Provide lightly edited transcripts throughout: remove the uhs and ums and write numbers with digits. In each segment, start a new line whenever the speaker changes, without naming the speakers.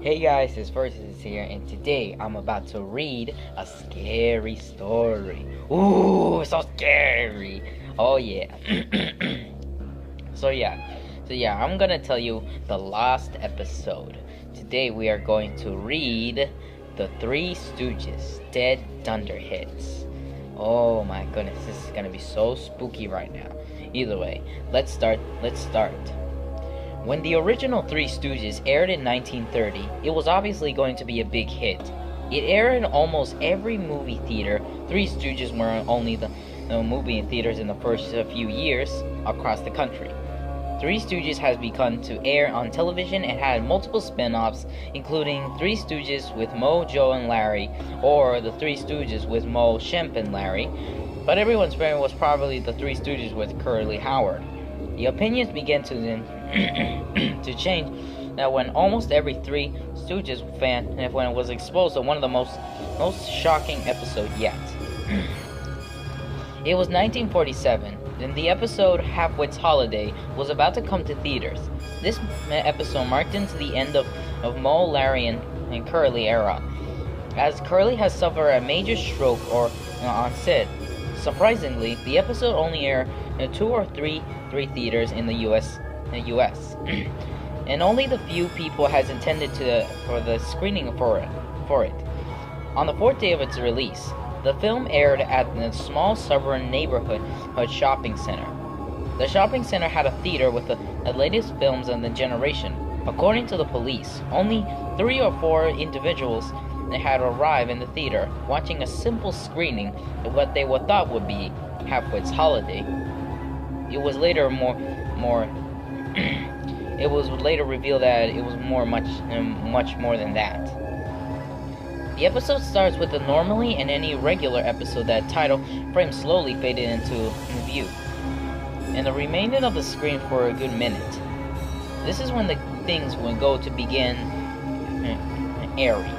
Hey guys, this Versus is here, and today I'm about to read a scary story. Ooh, so scary! Oh yeah. So yeah, I'm gonna tell you the last episode. Today we are going to read The Three Stooges, Dead Dunderheads. Oh my goodness, this is gonna be so spooky right now. Either way, let's start. When the original Three Stooges aired in 1930, it was obviously going to be a big hit. It aired in almost every movie theater. Three Stooges were only the movie theaters in the first few years across the country. Three Stooges has begun to air on television and had multiple spin-offs, including Three Stooges with Moe, Joe, and Larry, or The Three Stooges with Moe, Shemp, and Larry. But everyone's favorite was probably The Three Stooges with Curly Howard. The opinions began to change when almost every Three Stooges fan was exposed to one of the most shocking episodes yet. It was 1947, and the episode Halfwit's Holiday was about to come to theaters. This episode marked into the end of Moe, Larry, and Curly era, as Curly has suffered a major stroke on set. Surprisingly, the episode only aired in 2 or 3 theaters in the U.S. and only the few people has intended for the screening for it. On the 4th day of its release, the film aired at the small suburban neighborhood shopping center. The shopping center had a theater with the latest films of the generation. According to the police, only 3 or 4 individuals had arrived in the theater watching a simple screening of what they thought would be Halfwit's Holiday. It was later it was later revealed that it was much more than that. The episode starts with the normally and any regular episode. That title frame slowly faded into view, and the remainder of the screen for a good minute. This is when the things would go to begin airing.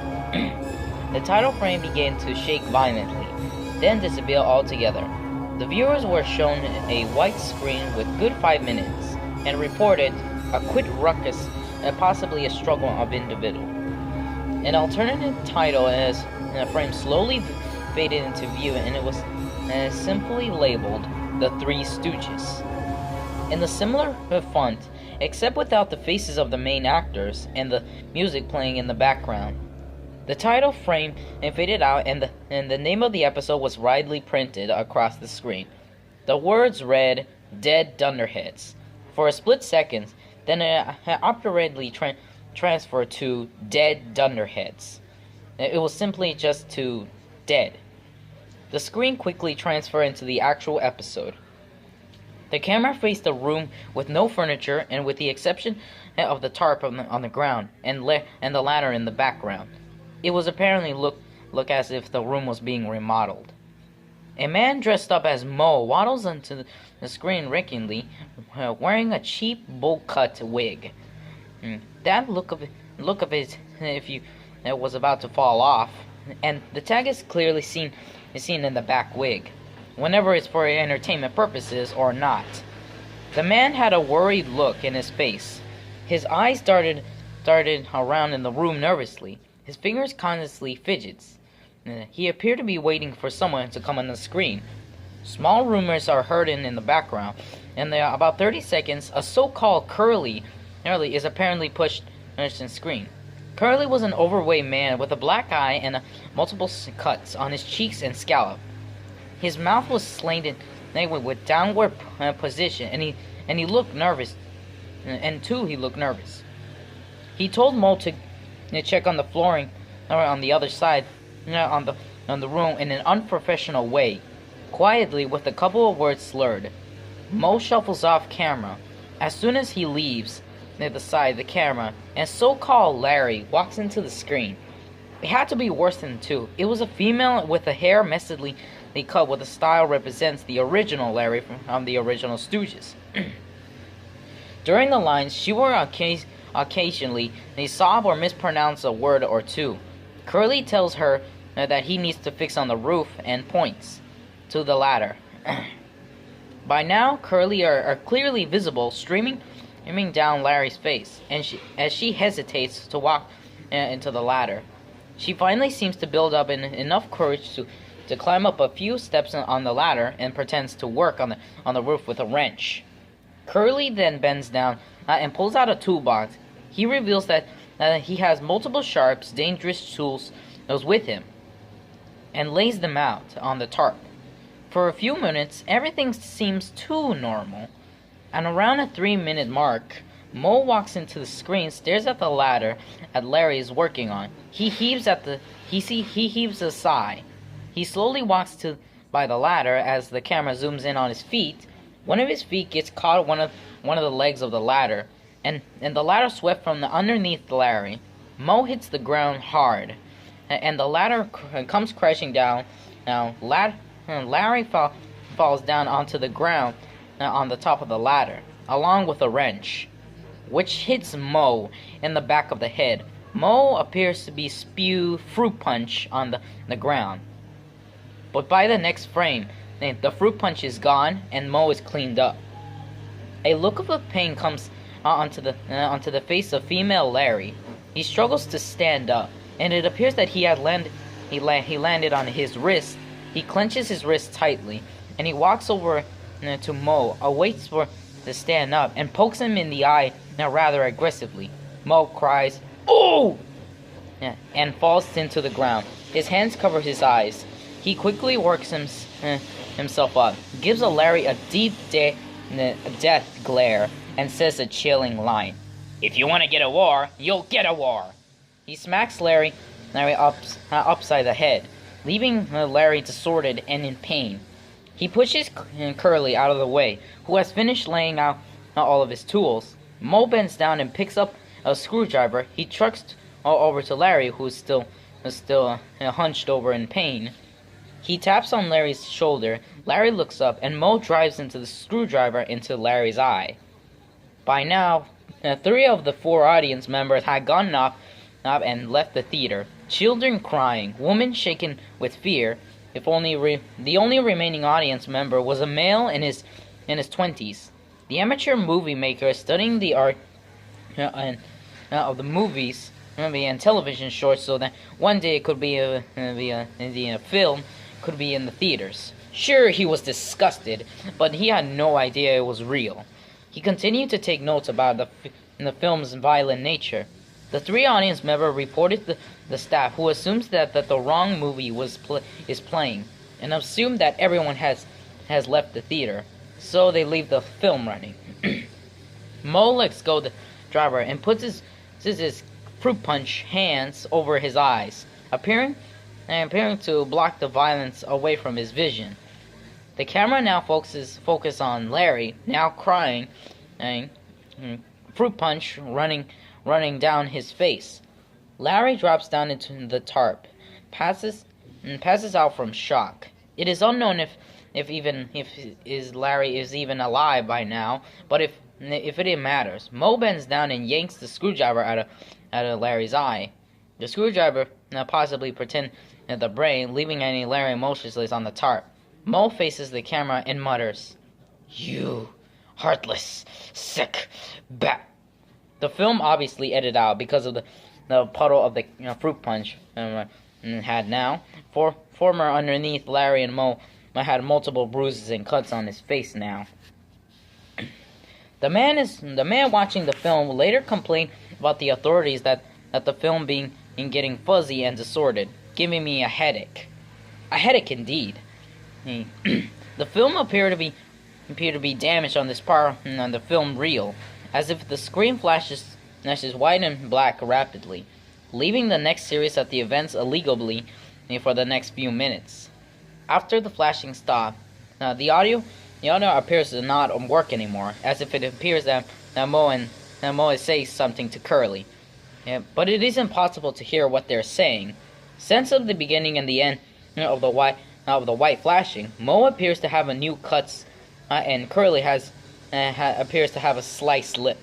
The title frame began to shake violently, then disappear altogether. The viewers were shown a white screen with good 5 minutes, and reported a quick ruckus and possibly a struggle of individual. An alternative title as the frame slowly faded into view, and it was simply labeled The Three Stooges. In the similar font, except without the faces of the main actors and the music playing in the background. The title frame faded out, and the name of the episode was widely printed across the screen. The words read, Dead Dunderheads, for a split second, then it abruptly transferred to Dead Dunderheads. It was simply just to Dead. The screen quickly transferred into the actual episode. The camera faced a room with no furniture, and with the exception of the tarp on the ground and the ladder in the background. It was apparently look as if the room was being remodeled. A man dressed up as Moe waddles onto the screen wickedly, wearing a cheap bowl-cut wig. That look of it, if it was about to fall off, and the tag is clearly seen in the back wig, whenever it's for entertainment purposes or not. The man had a worried look in his face. His eyes darted around in the room nervously. His fingers constantly fidgets. He appeared to be waiting for someone to come on the screen. Small rumors are heard in the background, and there are about 30 seconds, a so-called Curly is apparently pushed on the screen. Curly was an overweight man with a black eye and multiple cuts on his cheeks and scalp. His mouth was slanted with downward position, and he looked nervous. He looked nervous. He told Moe to check on the flooring on the other side on the room in an unprofessional way, quietly with a couple of words slurred. Moe shuffles off camera. As soon as he leaves the side of the camera, and so-called Larry walks into the screen. It had to be worse than 2. It was a female with the hair messedly cut with a style represents the original Larry from the original Stooges. During the lines, she would occasionally sob or mispronounce a word or two. Curly tells her that he needs to fix on the roof and points to the ladder. By now, Curly are clearly visible, streaming down Larry's face, and as she hesitates to walk into the ladder. She finally seems to build up enough courage to climb up a few steps on the ladder and pretends to work on the roof with a wrench. Curly then bends down and pulls out a toolbox. He reveals that he has multiple sharp, dangerous tools with him and lays them out on the tarp. For a few minutes, everything seems too normal, and around a 3-minute mark, Mo walks into the screen, stares at the ladder that Larry is working on. He heaves a sigh. He slowly walks by the ladder as the camera zooms in on his feet. One of his feet gets caught on one of the legs of the ladder, and the ladder swept from underneath Larry. Mo hits the ground hard, and the ladder comes crashing down. Now, Larry falls down onto the ground on the top of the ladder, along with a wrench, which hits Mo in the back of the head. Mo appears to be spew fruit punch on the ground. But by the next frame, the fruit punch is gone and Mo is cleaned up. A look of pain comes onto the face of female Larry. He struggles to stand up, and it appears that he landed on his wrist. He clenches his wrist tightly, and he walks over to Mo, waits for to stand up, and pokes him in the eye rather aggressively. Mo cries, "Oh!" and falls into the ground. His hands cover his eyes. He quickly works himself up, gives Larry a deep death glare, and says a chilling line. "If you want to get a war, you'll get a war." He smacks Larry upside the head, leaving Larry disordered and in pain. He pushes Curly out of the way, who has finished laying out all of his tools. Mo bends down and picks up a screwdriver. He trucks over to Larry, who is still hunched over in pain. He taps on Larry's shoulder. Larry looks up, and Mo drives into the screwdriver into Larry's eye. By now, 3 of the 4 audience members had gone up and left the theater. Children crying, women shaken with fear. The only remaining audience member was a male in his 20s. The amateur movie maker studying the art of the movies and television shorts, so that one day it could be a film, could be in the theaters. Sure, he was disgusted, but he had no idea it was real. He continued to take notes about the film's violent nature. The 3 audience members reported the staff, who assumes that the wrong movie is playing, and assumed that everyone has left the theater, so they leave the film running. Mo lets go the driver and puts his fruit punch hands over his eyes, appearing to block the violence away from his vision. The camera now focus on Larry, now crying, and fruit punch running down his face. Larry drops down into the tarp, passes out from shock. It is unknown if Larry is even alive by now, but if it matters. Mo bends down and yanks the screwdriver out of Larry's eye. The screwdriver possibly pretend the brain, leaving Larry motionless on the tarp. Mo faces the camera and mutters, "You heartless, sick bat." The film obviously edited out because of the puddle of the fruit punch had now. Former underneath Larry and Mo had multiple bruises and cuts on his face now. The man watching the film later complained about the authorities that the film being getting fuzzy and distorted, giving me a headache. A headache indeed. The film appeared to be damaged on this part on the film reel, as if the screen flashes white and black rapidly, leaving the next series of the events illegally for the next few minutes. After the flashing stopped, the audio appears to not work anymore, as if it appears that Mo is saying something to Curly. But it is impossible to hear what they're saying. Since of the beginning and the end of the white flashing, Mo appears to have a new cuts, and Curly appears to have a sliced lip.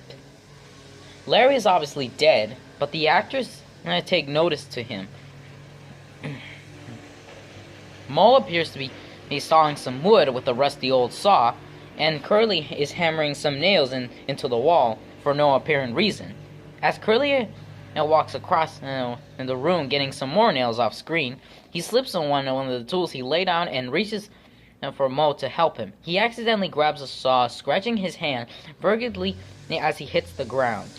Larry is obviously dead, but the actors take notice to him. Mo appears to be sawing some wood with a rusty old saw, and Curly is hammering some nails into the wall for no apparent reason. As Curly and walks across in the room, getting some more nails off screen. He slips on one of the tools he laid down and reaches for Mo to help him. He accidentally grabs a saw, scratching his hand vertically as he hits the ground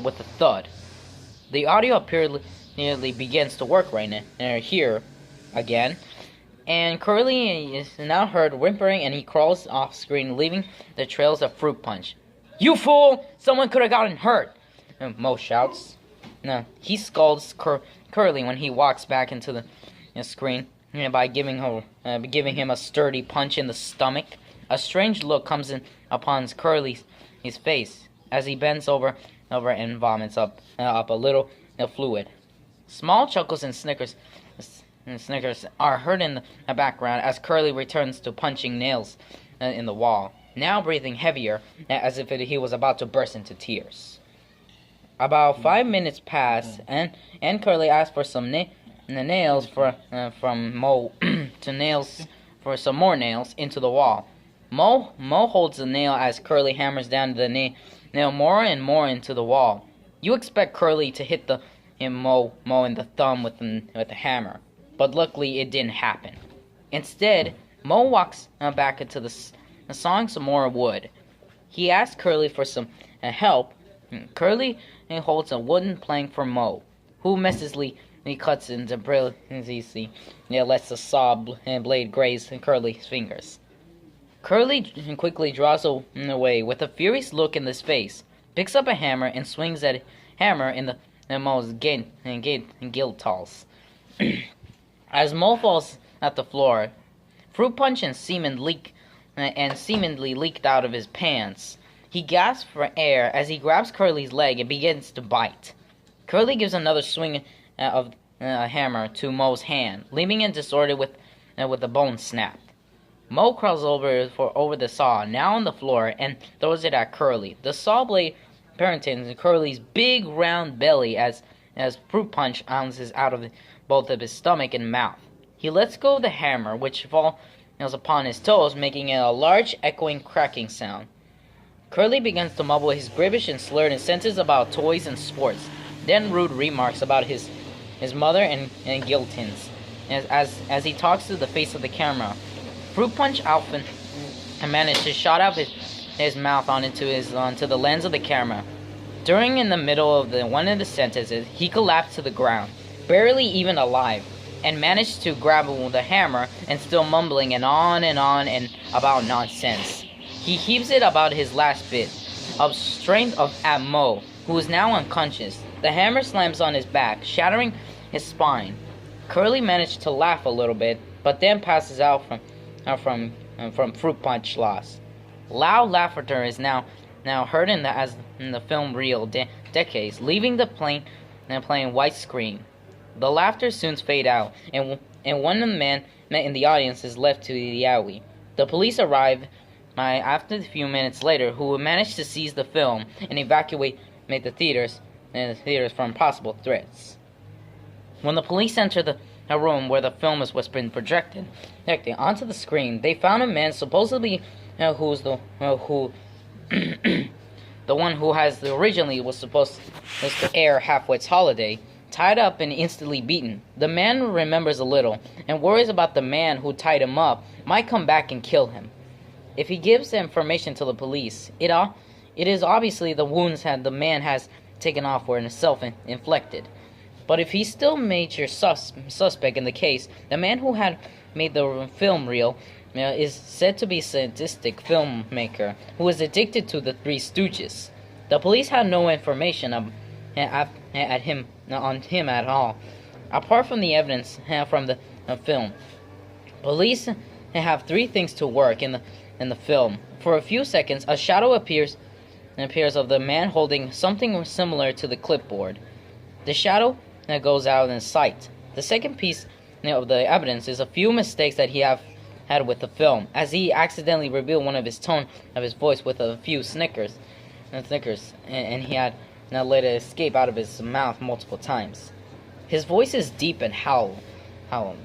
with a thud. The audio apparently begins to work right now here again, and Curly is now heard whimpering, and he crawls off screen, leaving the trails of fruit punch. "You fool! Someone could have gotten hurt!" Mo shouts. No, he scolds Curly when he walks back into the screen by giving him a sturdy punch in the stomach. A strange look comes in upon Curly's face as he bends over and vomits up a little fluid. Small chuckles and snickers are heard in the background as Curly returns to punching nails in the wall, now breathing heavier as if he was about to burst into tears. About 5 minutes pass, and Curly asks for some nails from Mo to nails for some more nails into the wall. Mo holds the nail as Curly hammers down the nail more and more into the wall. You expect Curly to hit Mo in the thumb with the hammer, but luckily it didn't happen. Instead, Mo walks back into the sawing some more wood. He asks Curly for some help. Curly holds a wooden plank for Mo, who mercilessly cuts into brilliantly, lets the saw blade graze Curly's fingers. Curly quickly draws away with a furious look in his face, picks up a hammer and swings that hammer in Mo's guildtalls. As Mo falls at the floor, fruit punch and seemingly leaked out of his pants. He gasps for air as he grabs Curly's leg and begins to bite. Curly gives another swing of a hammer to Mo's hand, leaving it disordered with the bone snapped. Mo crawls over the saw, now on the floor, and throws it at Curly. The saw blade penetrates Curly's big round belly as fruit punch ounces out of both of his stomach and mouth. He lets go of the hammer, which falls upon his toes, making a large echoing cracking sound. Curly begins to mumble his British and slurred sentences about toys and sports, then rude remarks about his mother and guillotines, as he talks to the face of the camera. Fruit punch often managed to shot out his mouth onto the lens of the camera. During in the middle of one of the sentences, he collapsed to the ground, barely even alive, and managed to grab the hammer and still mumbling and on and about nonsense. He heaves it about his last bit of strength at Mo, who is now unconscious. The hammer slams on his back, shattering his spine. Curly managed to laugh a little bit, but then passes out from fruit punch loss. Loud laughter is now heard in the film reel decades, leaving the playing white screen. The laughter soon fades out, and one of the men in the audience is left to the alley. The police arrive after a few minutes later, who managed to seize the film and evacuate the theaters from possible threats. When the police enter the room where the film was been projected onto the screen, they found a man supposedly who's the one who originally was supposed to air Halfwit's Holiday, tied up and instantly beaten. The man remembers a little and worries about the man who tied him up might come back and kill him. If he gives the information to the police, it is obviously the wounds the man has taken off were self-inflicted. But if he's still major suspect in the case, the man who had made the film reel is said to be a sadistic filmmaker who is addicted to the Three Stooges. The police had no information on him at all, apart from the evidence from the film. Police have three things to work in the film. For a few seconds, a shadow appears of the man holding something similar to the clipboard. The shadow goes out in sight. The second piece of the evidence is a few mistakes that he had with the film, as he accidentally revealed one of his tone of his voice with a few snickers, and he had let it escape out of his mouth multiple times. His voice is deep and hollow.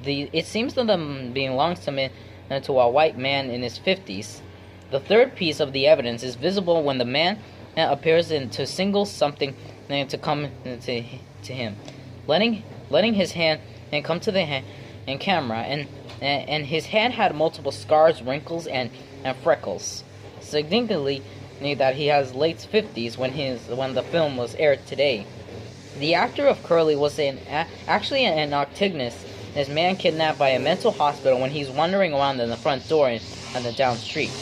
It seems to belongs to a white man in his 50s. The third piece of the evidence is visible when the man appears to single something to come to him, letting his hand and come to the hand and camera, and his hand had multiple scars, wrinkles, and freckles. Significantly, that he has late 50s when the film was aired today. The actor of Curly was actually an octagonist, this man kidnapped by a mental hospital when he's wandering around in the front door on the down street.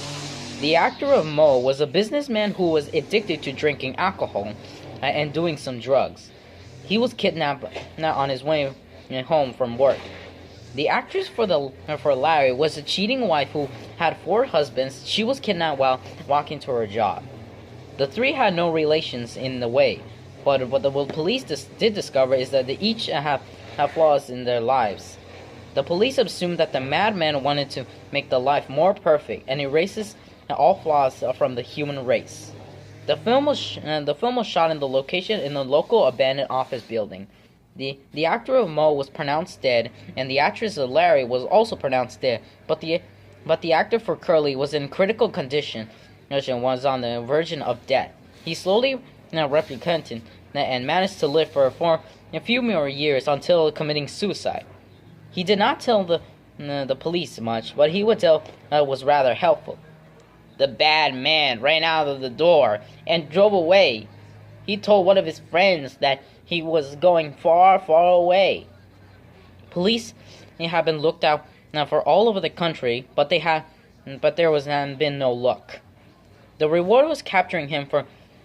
The actor of Mo was a businessman who was addicted to drinking alcohol and doing some drugs. He was kidnapped on his way home from work. The actress for Larry was a cheating wife who had 4 husbands. She was kidnapped while walking to her job. The 3 had no relations in the way, but what the police did discover is that they each have flaws in their lives. The police assumed that the madman wanted to make the life more perfect and erases all flaws from the human race. The film was shot in the location in the local abandoned office building. The actor of Mo was pronounced dead, and the actress of Larry was also pronounced dead, but the actor for Curly was in critical condition and was on the verge of death. He slowly repented and managed to live for a few more years until committing suicide. He did not tell the police much, but he would tell was rather helpful. The bad man ran out of the door and drove away. He told one of his friends that he was going far, far away. Police have been looked out for all over the country, but there was been no luck. The reward was capturing him for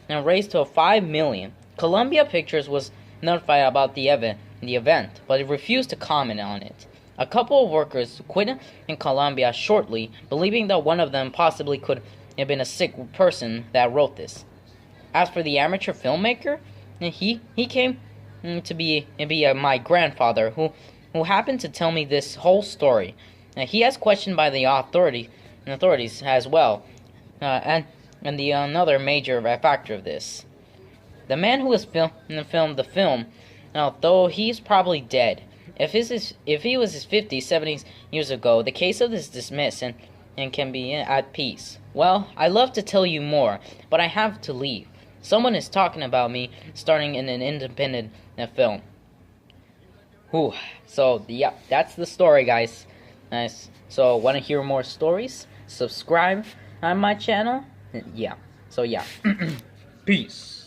raised to $5 million. Columbia Pictures was notified about the event, but it refused to comment on it. A couple of workers quit in Columbia shortly, believing that one of them possibly could have been a sick person that wrote this. As for the amateur filmmaker, he came to be my grandfather, who happened to tell me this whole story. He has questioned by the authorities as well, and the another major factor of this. The man who has filmed the film, though he's probably dead. If he was his 50s, 70s years ago, the case of is dismissed and can be at peace. Well, I'd love to tell you more, but I have to leave. Someone is talking about me starting in an independent film. Whew. So, yeah, that's the story, guys. Nice. So, want to hear more stories? Subscribe on my channel. Yeah. So, yeah. Peace.